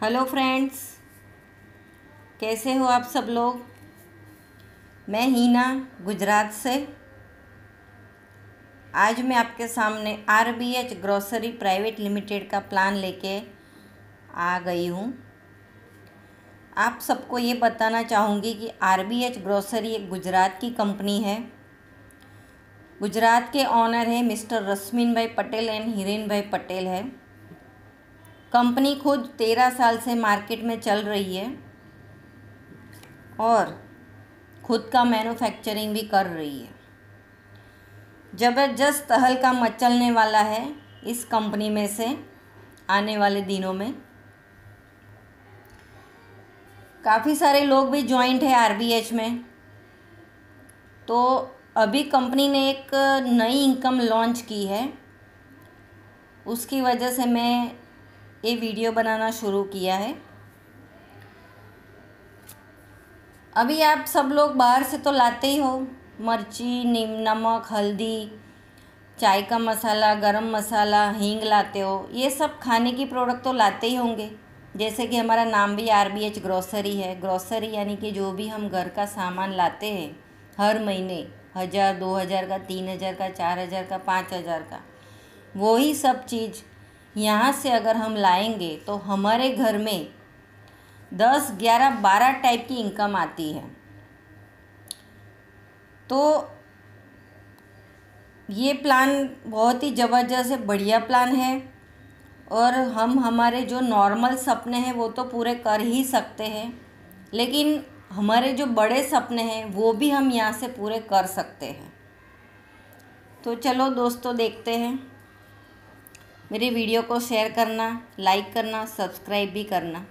Hello friends, कैसे हो आप सब लोग। मैं हीना गुजरात से। आज मैं आपके सामने RBH ग्रोसरी प्राइवेट लिमिटेड का प्लान लेके आ गई हूँ। आप सबको ये बताना चाहूँगी कि RBH ग्रोसरी एक गुजरात की कंपनी है। गुजरात के ऑनर है मिस्टर रश्मिन भाई पटेल एंड हिरेन भाई पटेल है। कंपनी खुद 13 साल से मार्केट में चल रही है और खुद का मैन्युफैक्चरिंग भी कर रही है। ज़बरदस्त तहलका मचलने वाला है इस कंपनी में से आने वाले दिनों में। काफ़ी सारे लोग भी जॉइंट है RBH में। तो अभी कंपनी ने एक नई इनकम लॉन्च की है, उसकी वजह से मैं ये वीडियो बनाना शुरू किया है। अभी आप सब लोग बाहर से तो लाते ही हो, मिर्ची, नमक, हल्दी, चाय का मसाला, गरम मसाला, हींग लाते हो। ये सब खाने की प्रोडक्ट तो लाते ही होंगे। जैसे कि हमारा नाम भी RBH ग्रोसरी है। ग्रोसरी यानी कि जो भी हम घर का सामान लाते हैं हर महीने, 1000, 2000 का, 3000 का, 4000 का, 5000 का, वही सब चीज़ यहाँ से अगर हम लाएंगे तो हमारे घर में 10, 11, 12 टाइप की इनकम आती है। तो ये प्लान बहुत ही ज़बरदस्त है, बढ़िया प्लान है। और हम हमारे जो नॉर्मल सपने हैं वो तो पूरे कर ही सकते हैं, लेकिन हमारे जो बड़े सपने हैं वो भी हम यहाँ से पूरे कर सकते हैं। तो चलो दोस्तों, देखते हैं। मेरे वीडियो को शेयर करना, लाइक करना, सब्सक्राइब भी करना।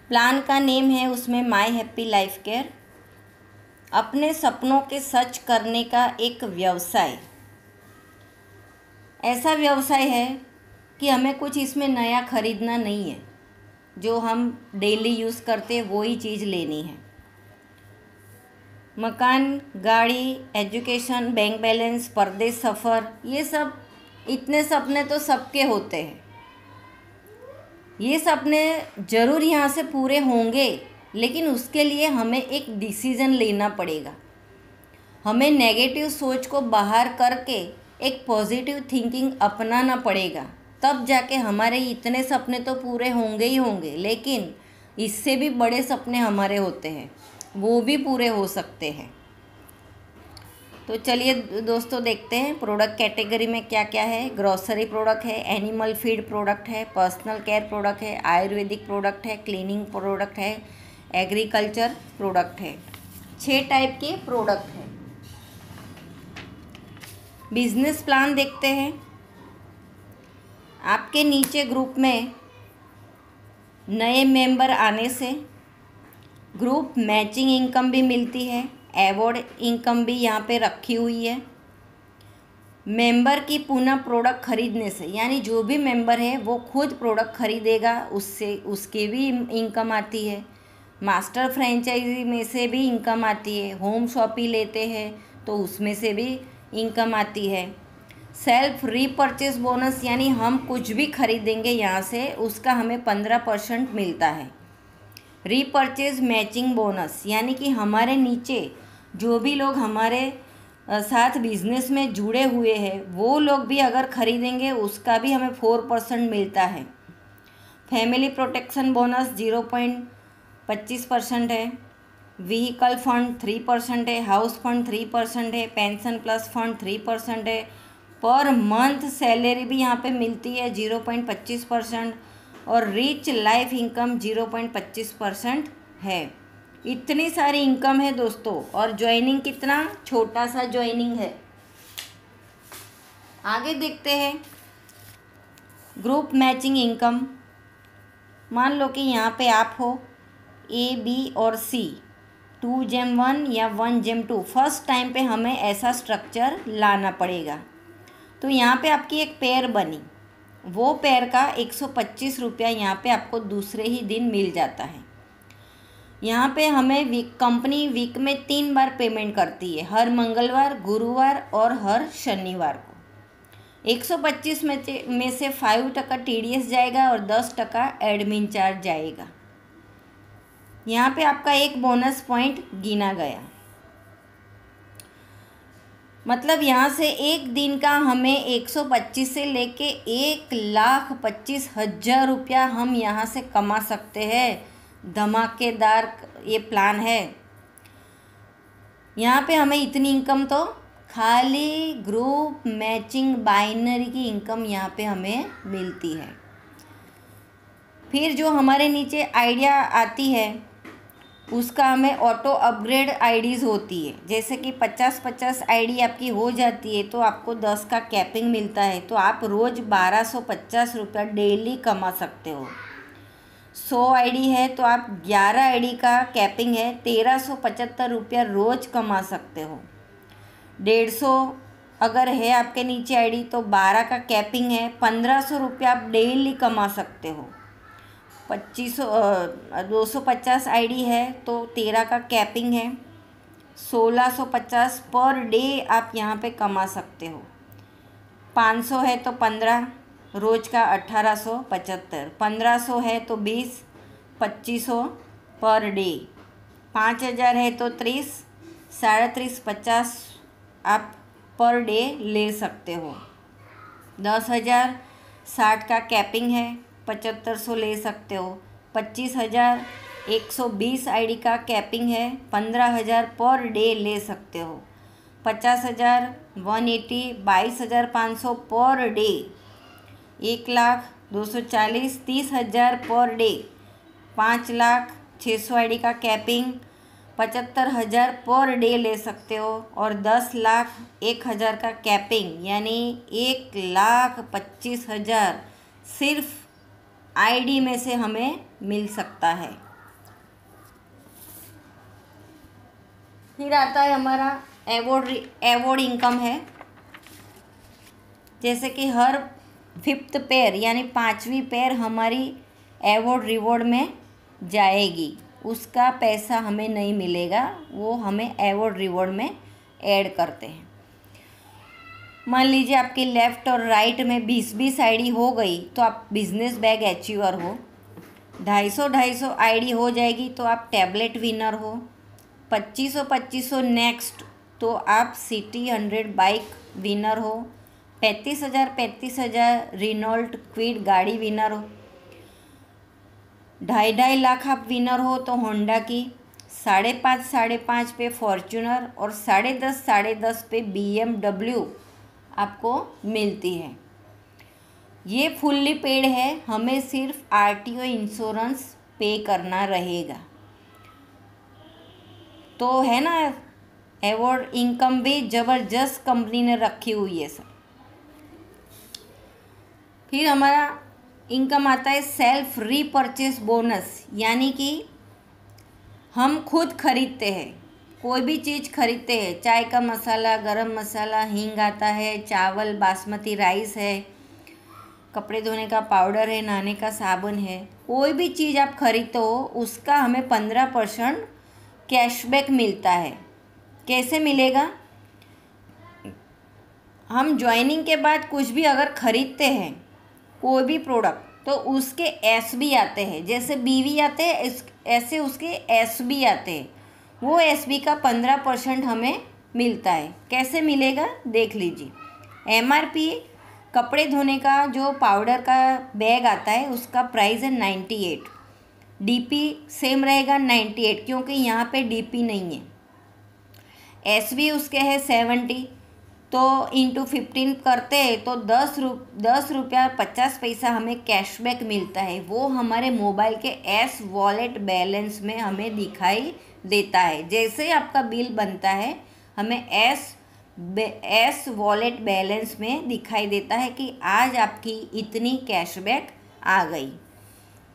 प्लान का नेम है उसमें माय हैप्पी लाइफ केयर। अपने सपनों के सच करने का एक व्यवसाय। ऐसा व्यवसाय है कि हमें कुछ इसमें नया खरीदना नहीं है, जो हम डेली यूज़ करते हैं वो ही चीज़ लेनी है। मकान, गाड़ी, एजुकेशन, बैंक बैलेंस, परदेश सफ़र, ये सब इतने सपने तो सबके होते हैं। ये सपने ज़रूर यहाँ से पूरे होंगे, लेकिन उसके लिए हमें एक डिसीज़न लेना पड़ेगा। हमें नेगेटिव सोच को बाहर करके एक पॉजिटिव थिंकिंग अपनाना पड़ेगा, तब जाके हमारे इतने सपने तो पूरे होंगे ही होंगे, लेकिन इससे भी बड़े सपने हमारे होते हैं, वो भी पूरे हो सकते हैं। तो चलिए दोस्तों, देखते हैं प्रोडक्ट कैटेगरी में क्या क्या है। ग्रोसरी प्रोडक्ट है, एनिमल फीड प्रोडक्ट है, पर्सनल केयर प्रोडक्ट है, आयुर्वेदिक प्रोडक्ट है, क्लीनिंग प्रोडक्ट है, एग्रीकल्चर प्रोडक्ट है। 6 टाइप के प्रोडक्ट हैं। बिजनेस प्लान देखते हैं। आपके नीचे ग्रुप में नए मेंबर आने से ग्रुप मैचिंग इनकम भी मिलती है। अवॉर्ड इनकम भी यहाँ पे रखी हुई है। मेंबर की पुनः प्रोडक्ट खरीदने से, यानी जो भी मेंबर है वो खुद प्रोडक्ट खरीदेगा, उससे उसकी भी इनकम आती है। मास्टर फ्रेंचाइजी में से भी इनकम आती है। होम शॉपिंग लेते हैं तो उसमें से भी इनकम आती है। सेल्फ रीपर्चेस बोनस, यानी हम कुछ भी खरीदेंगे यहाँ से उसका हमें 15% मिलता है। रीपर्चेज मैचिंग बोनस, यानी कि हमारे नीचे जो भी लोग हमारे साथ बिजनेस में जुड़े हुए हैं वो लोग भी अगर खरीदेंगे उसका भी हमें 4% मिलता है। फैमिली प्रोटेक्शन बोनस 0.25% है। व्हीकल फंड 3% है। हाउस फंड 3% है। पेंशन प्लस फंड 3% है। पर मंथ सैलरी भी यहाँ पे मिलती है 0.25%। और रिच लाइफ इनकम 0.25% है। इतनी सारी इनकम है दोस्तों, और ज्वाइनिंग कितना छोटा सा ज्वाइनिंग है। आगे देखते हैं ग्रुप मैचिंग इनकम। मान लो कि यहाँ पे आप हो A, B और C, 2Gem1 या 1Gem2। फर्स्ट टाइम पे हमें ऐसा स्ट्रक्चर लाना पड़ेगा। तो यहाँ पे आपकी एक पेयर बनी, वो पेयर का 125 रुपया यहाँ पे आपको दूसरे ही दिन मिल जाता है। यहाँ पे हमें कंपनी वीक में 3 बार पेमेंट करती है, हर मंगलवार, गुरुवार और हर शनिवार को। 125 में से 5% TDS जाएगा और 10% एडमिन चार्ज जाएगा। यहाँ पे आपका एक बोनस पॉइंट गिना गया। मतलब यहाँ से एक दिन का हमें 125 से लेके 1,25,000 रुपया हम यहाँ से कमा सकते हैं। धमाकेदार ये प्लान है। यहाँ पे हमें इतनी इनकम तो खाली ग्रुप मैचिंग बाइनरी की इनकम यहाँ पे हमें मिलती है। फिर जो हमारे नीचे आइडिया आती है उसका हमें ऑटो अपग्रेड आईडीज़ होती है। जैसे कि 50-50 आईडी आपकी हो जाती है तो आपको 10 का कैपिंग मिलता है, तो आप रोज़ 1250 रुपया डेली कमा सकते हो। 100 आईडी है तो आप 11 आईडी का कैपिंग है, 1375 रुपया रोज़ कमा सकते हो। 150 अगर है आपके नीचे आईडी तो 12 का कैपिंग है, 1500 रुपया आप डेली कमा सकते हो। 250 आईडी है तो 13 का कैपिंग है, 1650 पर डे आप यहाँ पे कमा सकते हो। 500 है तो 15 रोज़ का 1875, 1500 है तो 20, 2500 पर डे, 5000 है तो 30, 33.5 50 आप पर डे ले सकते हो। 10,000 60 का कैपिंग है, 7500 ले सकते हो। 25,000 120 आईडी का कैपिंग है, 15,000 पर डे ले सकते हो। 50,000 180 22,500 per day. 1,02,40 30,000 per day. 5,06,000 ID का कैपिंग, 75,000 पर डे ले सकते हो। और 10,01,000 का कैपिंग यानी 1,25,000 सिर्फ आईडी में से हमें मिल सकता है। फिर आता है हमारा एवॉर्ड इनकम है। जैसे कि हर 5th पेयर यानी 5वीं पेयर हमारी एवॉर्ड रिवॉर्ड में जाएगी, उसका पैसा हमें नहीं मिलेगा, वो हमें एवॉर्ड रिवॉर्ड में ऐड करते हैं। मान लीजिए आपकी लेफ़्ट और राइट में 20-20 आईडी हो गई तो आप बिजनेस बैग अचीवर हो। 250 आईडी हो जाएगी तो आप टैबलेट विनर हो। 2500 नेक्स्ट तो आप सिटी 100 बाइक विनर हो। 35,000 रिनॉल्ट क्विड गाड़ी विनर हो। 2.5 लाख आप विनर हो तो होंडा की, 5.5 पे फॉर्च्यूनर और 10.5 पे BMW आपको मिलती है। ये फुल्ली पेड है, हमें सिर्फ RTO इंश्योरेंस पे करना रहेगा। तो है ना, एवॉर्ड इनकम भी ज़बरदस्त कंपनी ने रखी हुई है सर। फिर हमारा इनकम आता है सेल्फ रीपरचेस बोनस, यानी कि हम खुद खरीदते हैं, कोई भी चीज़ खरीदते हैं, चाय का मसाला, गरम मसाला, हींग आता है, चावल बासमती राइस है, कपड़े धोने का पाउडर है, नहाने का साबुन है, कोई भी चीज़ आप खरीदते हो उसका हमें 15% कैशबैक मिलता है। कैसे मिलेगा? हम ज्वाइनिंग के बाद कुछ भी अगर खरीदते हैं कोई भी प्रोडक्ट तो उसके SB आते हैं, जैसे BV आते हैं ऐसे उसके SB आते हैं। वो SB का 15% हमें मिलता है। कैसे मिलेगा देख लीजिए। MRP कपड़े धोने का जो पाउडर का बैग आता है उसका प्राइस है 98, DP सेम रहेगा 98 क्योंकि यहाँ पे DP नहीं है। SB उसके है 70, तो इंटू 15 करते हैं तो 10 रुपया 50 पैसा हमें कैशबैक मिलता है। वो हमारे मोबाइल के S वॉलेट बैलेंस में हमें दिखाई देता है। जैसे आपका बिल बनता है हमें S वॉलेट बैलेंस में दिखाई देता है कि आज आपकी इतनी कैशबैक आ गई।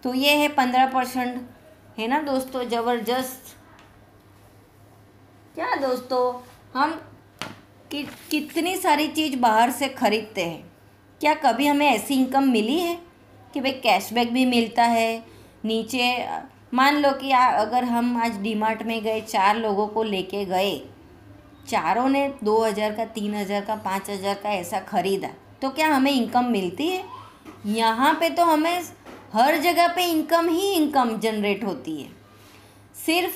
तो ये है 15%, है ना दोस्तों, ज़बरदस्त। क्या दोस्तों, हम कितनी सारी चीज़ बाहर से ख़रीदते हैं, क्या कभी हमें ऐसी इनकम मिली है कि भाई कैशबैक भी मिलता है? नीचे मान लो कि अगर हम आज डीमार्ट में गए, 4 लोगों को लेके गए, चारों ने 2,000 का, 3,000 का, 5,000 का ऐसा ख़रीदा, तो क्या हमें इनकम मिलती है? यहाँ पे तो हमें हर जगह पे इनकम ही इनकम जनरेट होती है। सिर्फ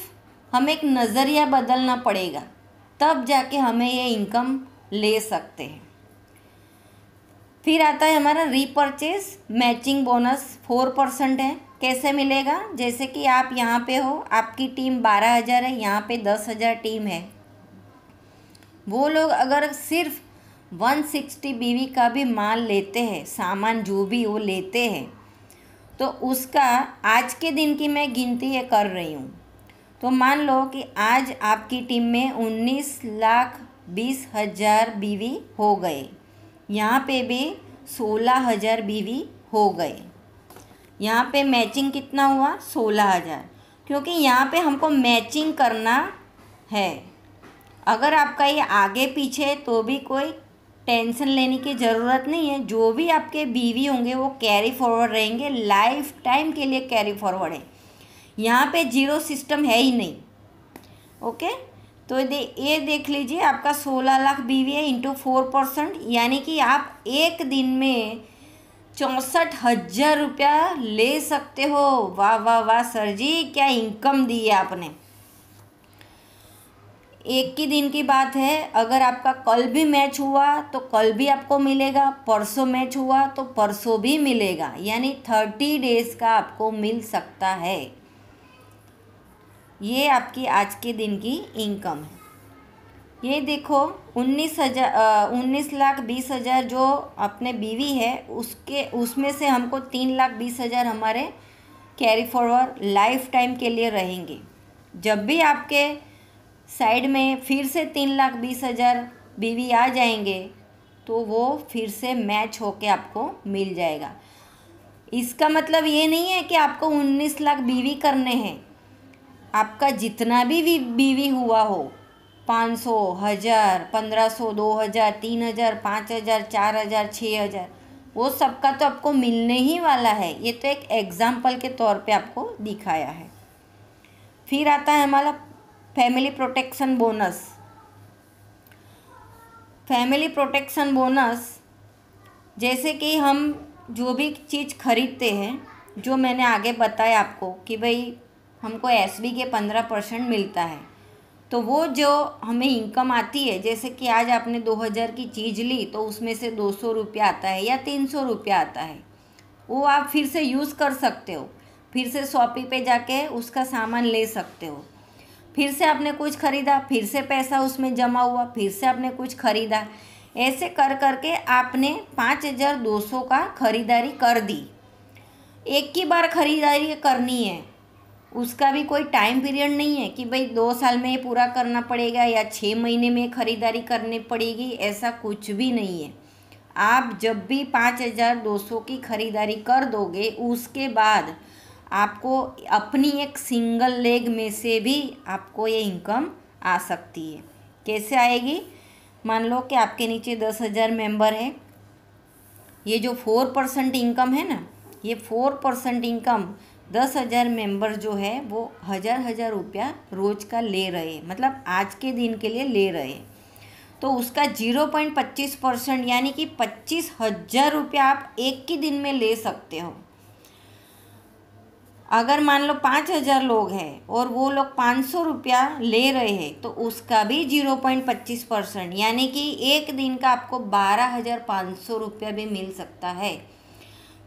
हमें एक नज़रिया बदलना पड़ेगा, तब जाके हमें ये इनकम ले सकते हैं। फिर आता है हमारा रीपरचेज मैचिंग बोनस 4% है। कैसे मिलेगा? जैसे कि आप यहाँ पे हो, आपकी टीम 12,000 है, यहाँ पे 10,000 टीम है। वो लोग अगर सिर्फ 160 बीवी का भी माल लेते हैं, सामान जो भी वो लेते हैं, तो उसका आज के दिन की मैं गिनती ये कर रही हूँ। तो मान लो कि आज आपकी टीम में 19,20,000 बीवी हो गए, यहाँ पे भी 16,000 बीवी हो गए। यहाँ पे मैचिंग कितना हुआ? 16,000, क्योंकि यहाँ पे हमको मैचिंग करना है। अगर आपका ये आगे पीछे है तो भी कोई टेंशन लेने की ज़रूरत नहीं है। जो भी आपके बीवी होंगे वो कैरी फॉरवर्ड रहेंगे, लाइफ टाइम के लिए कैरी फॉरवर्ड है। यहाँ पे जीरो सिस्टम है ही नहीं। ओके, तो ये देख लीजिए, आपका 16 लाख बीवी है इंटू 4%, यानी कि आप एक दिन में 64,000 रुपया ले सकते हो। वाह वाह वाह सर जी, क्या इनकम दी है आपने। एक ही दिन की बात है। अगर आपका कल भी मैच हुआ तो कल भी आपको मिलेगा, परसों मैच हुआ तो परसों भी मिलेगा, यानी 30 डेज़ का आपको मिल सकता है। ये आपकी आज के दिन की इनकम है। ये देखो 19,20,000 जो अपने बीवी है उसमें से हमको 3,20,000 हमारे कैरी फॉरवर्ड लाइफ टाइम के लिए रहेंगे। जब भी आपके साइड में फिर से 3,20,000 बीवी आ जाएंगे तो वो फिर से मैच होके आपको मिल जाएगा। इसका मतलब ये नहीं है कि आपको 19 लाख बीवी करने हैं। आपका जितना भी बीवी हुआ हो, 500, 1,000, 1,500, 2,000, 3,000, 5,000, 4,000, 6,000, वो सबका तो आपको मिलने ही वाला है। ये तो एक एग्जाम्पल के तौर पे आपको दिखाया है। फिर आता है हमारा family protection bonus. Family protection bonus जैसे कि हम जो भी चीज़ खरीदते हैं, जो मैंने आगे बताया आपको कि भाई हमको एसबी के 15% मिलता है, तो वो जो हमें इनकम आती है, जैसे कि आज आपने 2,000 की चीज़ ली तो उसमें से 200 रुपया आता है या 300 रुपया आता है, वो आप फिर से यूज़ कर सकते हो। फिर से शॉपी पे जाके उसका सामान ले सकते हो। फिर से आपने कुछ ख़रीदा, फिर से पैसा उसमें जमा हुआ, फिर से आपने कुछ ख़रीदा, ऐसे कर करके आपने 5,200 का ख़रीदारी कर दी। एक ही बार ख़रीदारी करनी है, उसका भी कोई टाइम पीरियड नहीं है कि भाई 2 साल में ये पूरा करना पड़ेगा या 6 महीने में ख़रीदारी करनी पड़ेगी, ऐसा कुछ भी नहीं है। आप जब भी 5,200 की ख़रीदारी कर दोगे, उसके बाद आपको अपनी एक सिंगल लेग में से भी आपको ये इनकम आ सकती है। कैसे आएगी? मान लो कि आपके नीचे 10,000 मेंबर है। ये जो 4% इनकम है ना, ये 4% इनकम 10,000 मेंबर जो है वो 1,000 रुपया रोज़ का ले रहे, मतलब आज के दिन के लिए ले रहे, तो उसका 0.25% यानी कि 25,000 रुपया आप एक ही दिन में ले सकते हो। अगर मान लो 5,000 लोग हैं और वो लोग 500 रुपया ले रहे हैं, तो उसका भी 0.25% यानी कि एक दिन का आपको 12,500 रुपया भी मिल सकता है।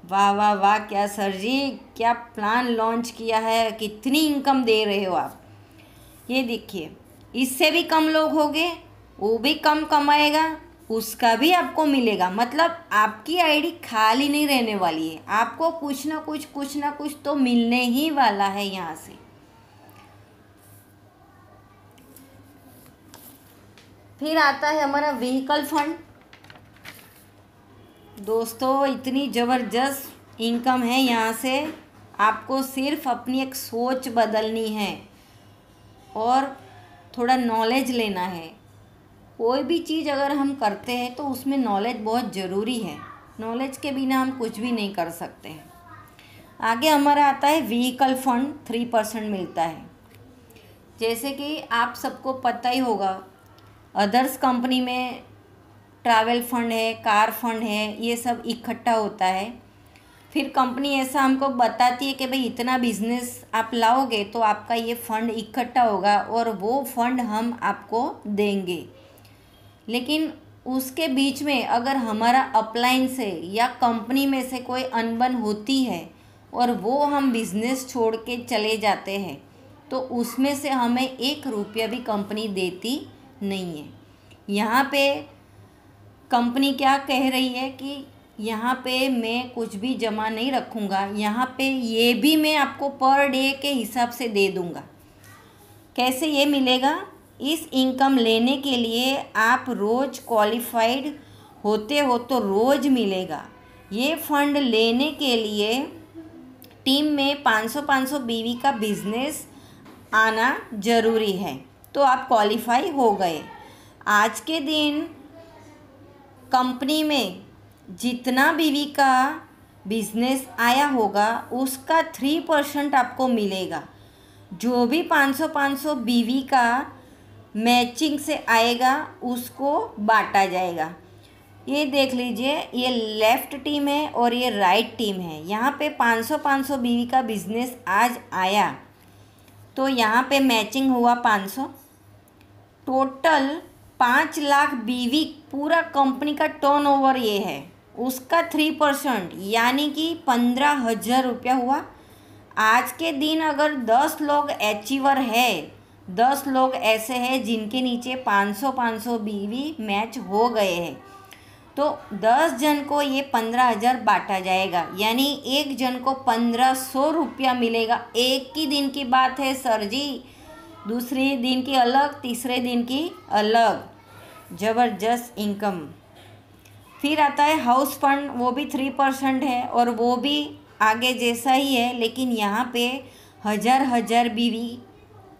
वाह वाह वाह, क्या सर जी, क्या प्लान लॉन्च किया है, कितनी इनकम दे रहे हो आप। ये देखिए, इससे भी कम लोग होंगे, वो भी कम कमाएगा, उसका भी आपको मिलेगा। मतलब आपकी आईडी खाली नहीं रहने वाली है, आपको कुछ ना कुछ तो मिलने ही वाला है यहाँ से। फिर आता है हमारा व्हीकल फंड। दोस्तों, इतनी ज़बरदस्त इनकम है यहाँ से। आपको सिर्फ अपनी एक सोच बदलनी है और थोड़ा नॉलेज लेना है। कोई भी चीज़ अगर हम करते हैं तो उसमें नॉलेज बहुत ज़रूरी है। नॉलेज के बिना हम कुछ भी नहीं कर सकते हैं। आगे हमारा आता है व्हीकल फंड, 3% मिलता है। जैसे कि आप सबको पता ही होगा, अदर्स कंपनी में ट्रैवल फंड है, कार फंड है, ये सब इकट्ठा होता है। फिर कंपनी ऐसा हमको बताती है कि भाई इतना बिजनेस आप लाओगे तो आपका ये फंड इकट्ठा होगा और वो फंड हम आपको देंगे। लेकिन उसके बीच में अगर हमारा अपलाइन से या कंपनी में से कोई अनबन होती है और वो हम बिज़नेस छोड़ के चले जाते हैं तो उसमें से हमें 1 रुपया भी कंपनी देती नहीं है। यहाँ पे कंपनी क्या कह रही है कि यहाँ पे मैं कुछ भी जमा नहीं रखूँगा, यहाँ पे ये भी मैं आपको पर डे के हिसाब से दे दूँगा। कैसे ये मिलेगा? इस इनकम लेने के लिए आप रोज़ क्वालिफाइड होते हो तो रोज़ मिलेगा। ये फंड लेने के लिए टीम में 500-500 बीवी का बिजनेस आना ज़रूरी है तो आप क्वालिफाई हो गए। आज के दिन कंपनी में जितना बीवी का बिजनेस आया होगा उसका 3% आपको मिलेगा। जो भी 500-500 बीवी का मैचिंग से आएगा उसको बांटा जाएगा। ये देख लीजिए, ये लेफ़्ट टीम है और ये राइट टीम है। यहाँ पे 500-500 बीवी का बिजनेस आज आया तो यहाँ पे मैचिंग हुआ 500। टोटल 5 लाख बीवी पूरा कंपनी का टर्नओवर ये है, उसका 3% यानी कि 15,000 रुपया हुआ। आज के दिन अगर 10 लोग अचीवर है, 10 लोग ऐसे हैं जिनके नीचे 500-500 बीवी मैच हो गए हैं तो 10 जन को ये 15,000 बांटा जाएगा, यानी एक जन को 1,500 रुपया मिलेगा। एक ही दिन की बात है सर जी, दूसरे दिन की अलग, तीसरे दिन की अलग, ज़बरदस्त इनकम। फिर आता है हाउस फंड, वो भी 3% है और वो भी आगे जैसा ही है, लेकिन यहाँ पे 1000 बीवी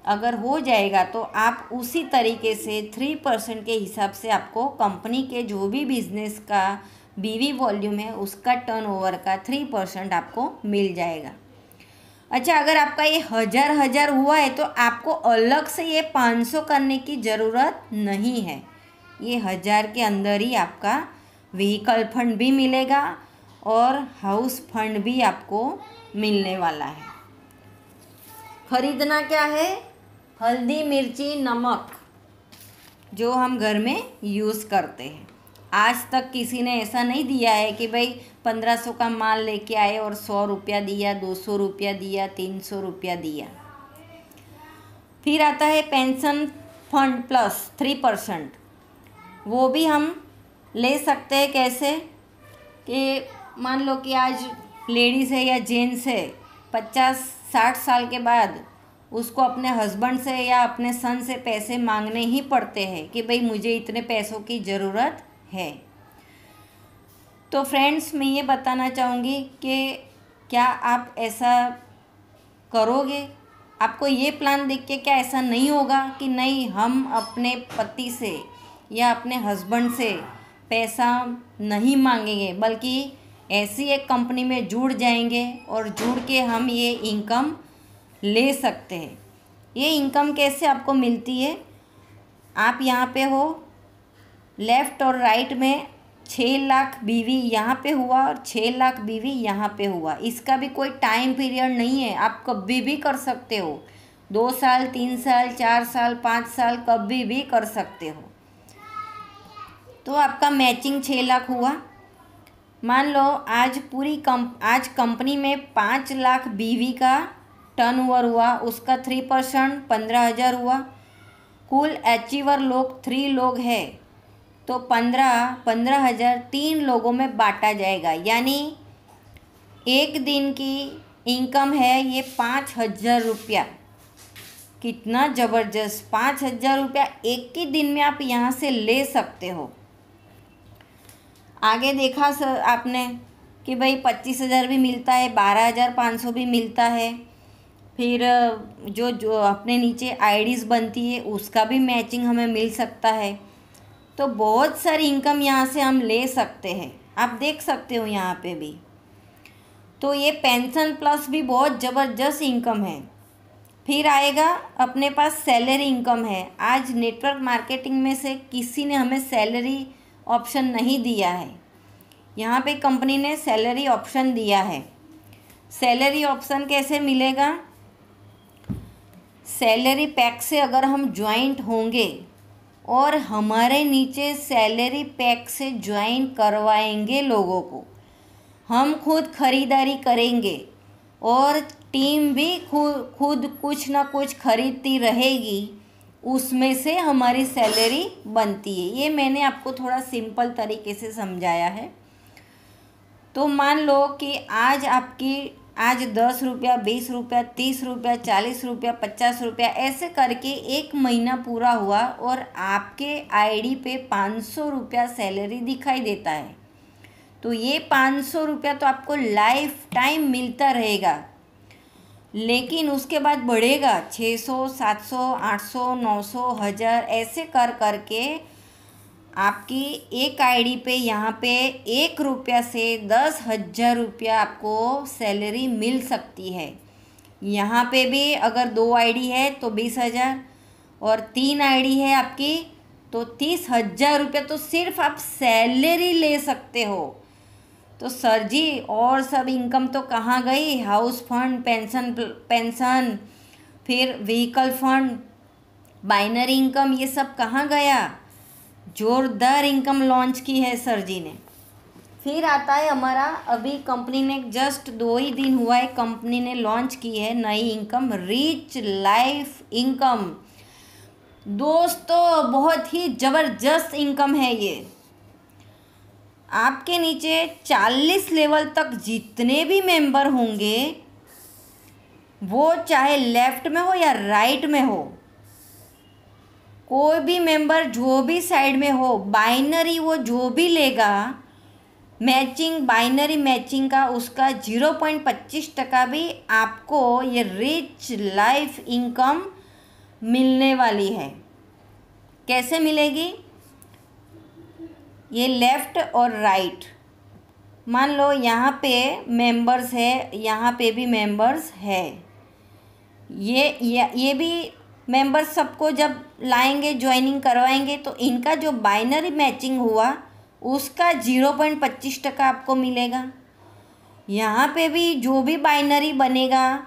अगर हो जाएगा तो आप उसी तरीके से 3% के हिसाब से आपको कंपनी के जो भी बिजनेस का बीवी वॉल्यूम है उसका टर्नओवर का 3% आपको मिल जाएगा। अच्छा, अगर आपका ये 1000 हुआ है तो आपको अलग से ये 500 करने की ज़रूरत नहीं है। ये 1000 के अंदर ही आपका व्हीकल फंड भी मिलेगा और हाउस फंड भी आपको मिलने वाला है। खरीदना क्या है? हल्दी, मिर्ची, नमक, जो हम घर में यूज़ करते हैं। आज तक किसी ने ऐसा नहीं दिया है कि भाई 1500 का माल लेके आए और 100 रुपया दिया, 200 रुपया दिया, 300 रुपया दिया। फिर आता है पेंशन फंड प्लस 3%, वो भी हम ले सकते हैं। कैसे कि मान लो कि आज लेडीज़ है या जेंट्स है, 50-60 साल के बाद उसको अपने हस्बैंड से या अपने सन से पैसे मांगने ही पड़ते हैं कि भाई मुझे इतने पैसों की ज़रूरत है। तो फ्रेंड्स, मैं ये बताना चाहूँगी कि क्या आप ऐसा करोगे? आपको ये प्लान देख के क्या ऐसा नहीं होगा कि नहीं, हम अपने पति से या अपने हस्बैंड से पैसा नहीं मांगेंगे, बल्कि ऐसी एक कंपनी में जुड़ जाएंगे और जुड़ के हम ये इनकम ले सकते हैं। ये इनकम कैसे आपको मिलती है? आप यहाँ पे हो, लेफ़्ट और राइट में 6 लाख बीवी यहाँ पे हुआ और 6 लाख बीवी यहाँ पे हुआ। इसका भी कोई टाइम पीरियड नहीं है, आप कभी भी कर सकते हो। 2 साल, 3 साल, 4 साल, 5 साल, कभी भी कर सकते हो। तो आपका मैचिंग 6 लाख हुआ। मान लो आज आज कंपनी में 5 लाख बीवी का टर्नओवर हुआ, उसका 3% 15,000 हुआ। कुल अचीवर लोग 3 लोग हैं तो 15,000 3 लोगों में बांटा जाएगा, यानी एक दिन की इनकम है ये 5,000 रुपया। कितना ज़बरदस्त! 5,000 रुपया एक ही दिन में आप यहाँ से ले सकते हो। आगे देखा सर आपने कि भाई 25,000 भी मिलता है, 12,500 भी मिलता है। फिर जो अपने नीचे आईडीज़ बनती है उसका भी मैचिंग हमें मिल सकता है। तो बहुत सारी इनकम यहाँ से हम ले सकते हैं, आप देख सकते हो यहाँ पे भी। तो ये पेंशन प्लस भी बहुत ज़बरदस्त इनकम है। फिर आएगा अपने पास सैलरी इनकम है। आज नेटवर्क मार्केटिंग में से किसी ने हमें सैलरी ऑप्शन नहीं दिया है। यहाँ पे कंपनी ने सैलरी ऑप्शन दिया है। सैलरी ऑप्शन कैसे मिलेगा? सैलरी पैक से अगर हम ज्वाइंट होंगे और हमारे नीचे सैलरी पैक से ज्वाइन करवाएंगे लोगों को, हम खुद खरीदारी करेंगे और टीम भी खुद कुछ ना कुछ खरीदती रहेगी, उसमें से हमारी सैलरी बनती है। ये मैंने आपको थोड़ा सिंपल तरीके से समझाया है। तो मान लो कि आज 10 रुपया, 20 रुपया, 30 रुपया, 40 रुपया, 50 रुपया ऐसे करके एक महीना पूरा हुआ और आपके आईडी पे 500 रुपया सैलरी दिखाई देता है। तो ये 500 रुपया तो आपको लाइफ टाइम मिलता रहेगा, लेकिन उसके बाद बढ़ेगा 600, 700, 800, 900, 1000 ऐसे कर करके आपकी एक आईडी पे यहाँ पे 1 रुपया से 10,000 रुपया आपको सैलरी मिल सकती है। यहाँ पे भी अगर 2 आईडी है तो 20,000 और 3 आईडी है आपकी तो 30,000 रुपया तो सिर्फ आप सैलरी ले सकते हो। तो सर जी और सब इनकम तो कहाँ गई? हाउस फंड, पेंशन, फिर व्हीकल फंड, बाइनरी इनकम, ये सब कहाँ गया? जोरदार इनकम लॉन्च की है सर जी ने। फिर आता है हमारा, अभी कंपनी ने जस्ट 2 ही दिन हुआ है, कंपनी ने लॉन्च की है नई इनकम, रिच लाइफ इनकम। दोस्तों बहुत ही ज़बरदस्त इनकम है ये। आपके नीचे 40 लेवल तक जितने भी मेंबर होंगे, वो चाहे लेफ्ट में हो या राइट में हो, कोई भी मेंबर जो भी साइड में हो, बाइनरी वो जो भी लेगा बाइनरी मैचिंग का, उसका 0.25% भी आपको ये रिच लाइफ इनकम मिलने वाली है। कैसे मिलेगी? ये लेफ़्ट और राइट, मान लो यहाँ पे मेंबर्स है, यहाँ पे भी मेंबर्स है, ये भी मेंबर्स सबको जब लाएंगे, ज्वाइनिंग करवाएंगे, तो इनका जो बाइनरी मैचिंग हुआ उसका 0.25% आपको मिलेगा। यहाँ पे भी जो भी बाइनरी बनेगा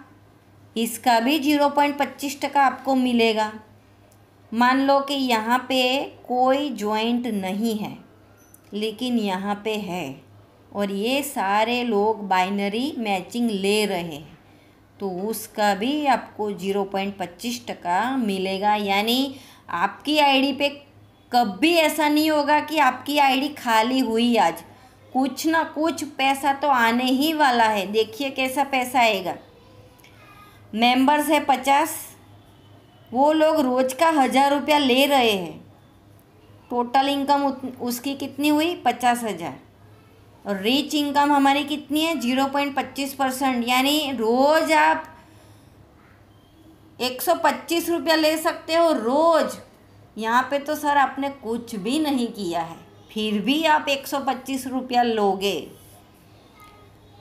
इसका भी 0.25% आपको मिलेगा। मान लो कि यहाँ पे कोई ज्वाइंट नहीं है लेकिन यहाँ पे है और ये सारे लोग बाइनरी मैचिंग ले रहे हैं, तो उसका भी आपको 0.25% मिलेगा। यानी आपकी आईडी पे कभी ऐसा नहीं होगा कि आपकी आईडी खाली हुई। आज कुछ ना कुछ पैसा तो आने ही वाला है। देखिए कैसा पैसा आएगा। मेंबर्स है 50, वो लोग रोज़ का 1,000 रुपया ले रहे हैं। टोटल इनकम उसकी कितनी हुई? 50,000। और रिच इनकम हमारी कितनी है? 0.25%, यानी रोज़ आप 125 रुपया ले सकते हो रोज़। यहाँ पे तो सर आपने कुछ भी नहीं किया है, फिर भी आप 125 रुपया लोगे।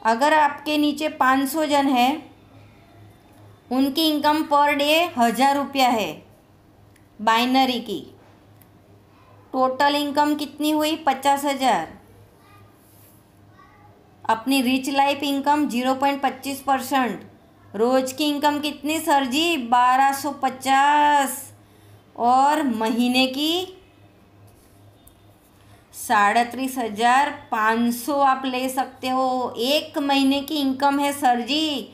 अगर आपके नीचे 500 जन है, उनकी इनकम पर डे 1,000 रुपया है बाइनरी की। टोटल इनकम कितनी हुई? 50,000। अपनी रिच लाइफ इनकम 0.25%। रोज़ की इनकम कितनी सर जी? 1250। और महीने की 37,500 आप ले सकते हो। एक महीने की इनकम है सर जी।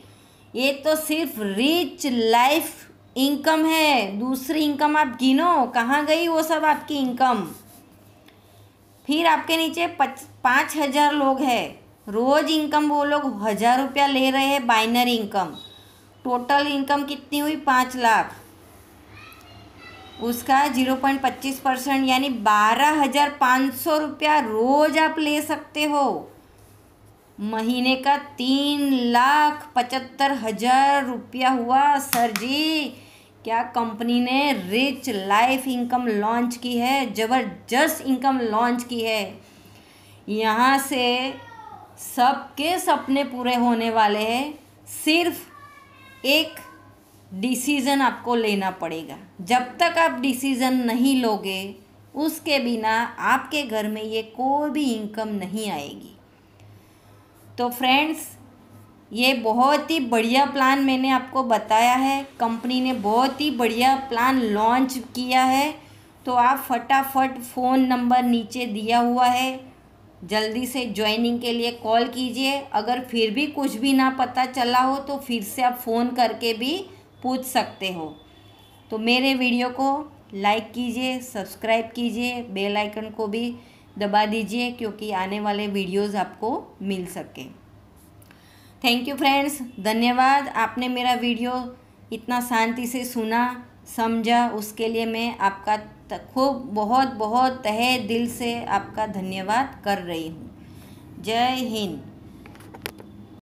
ये तो सिर्फ रिच लाइफ इनकम है। दूसरी इनकम आप गिनो, कहाँ गई वो सब आपकी इनकम? फिर आपके नीचे 5,000 लोग हैं, रोज़ इनकम वो लोग 1,000 रुपया ले रहे हैं बाइनरी इनकम। टोटल इनकम कितनी हुई? 5 लाख। उसका 0.25% यानी 12,500 रुपया रोज़ आप ले सकते हो। महीने का 3,75,000 रुपया हुआ सर जी। क्या कंपनी ने रिच लाइफ इनकम लॉन्च की है, ज़बरदस्त इनकम लॉन्च की है। यहाँ से सबके सपने पूरे होने वाले हैं। सिर्फ एक डिसीज़न आपको लेना पड़ेगा। जब तक आप डिसीज़न नहीं लोगे उसके बिना आपके घर में ये कोई भी इनकम नहीं आएगी। तो फ्रेंड्स, ये बहुत ही बढ़िया प्लान मैंने आपको बताया है। कंपनी ने बहुत ही बढ़िया प्लान लॉन्च किया है। तो आप फटाफट फ़ोन नंबर नीचे दिया हुआ है, जल्दी से ज्वाइनिंग के लिए कॉल कीजिए। अगर फिर भी कुछ भी ना पता चला हो तो फिर से आप फ़ोन करके भी पूछ सकते हो। तो मेरे वीडियो को लाइक कीजिए, सब्सक्राइब कीजिए, बेल आइकन को भी दबा दीजिए क्योंकि आने वाले वीडियोज़ आपको मिल सके। थैंक यू फ्रेंड्स, धन्यवाद। आपने मेरा वीडियो इतना शांति से सुना, समझा, उसके लिए मैं आपका खूब बहुत बहुत तहे दिल से आपका धन्यवाद कर रही हूँ। जय हिंद।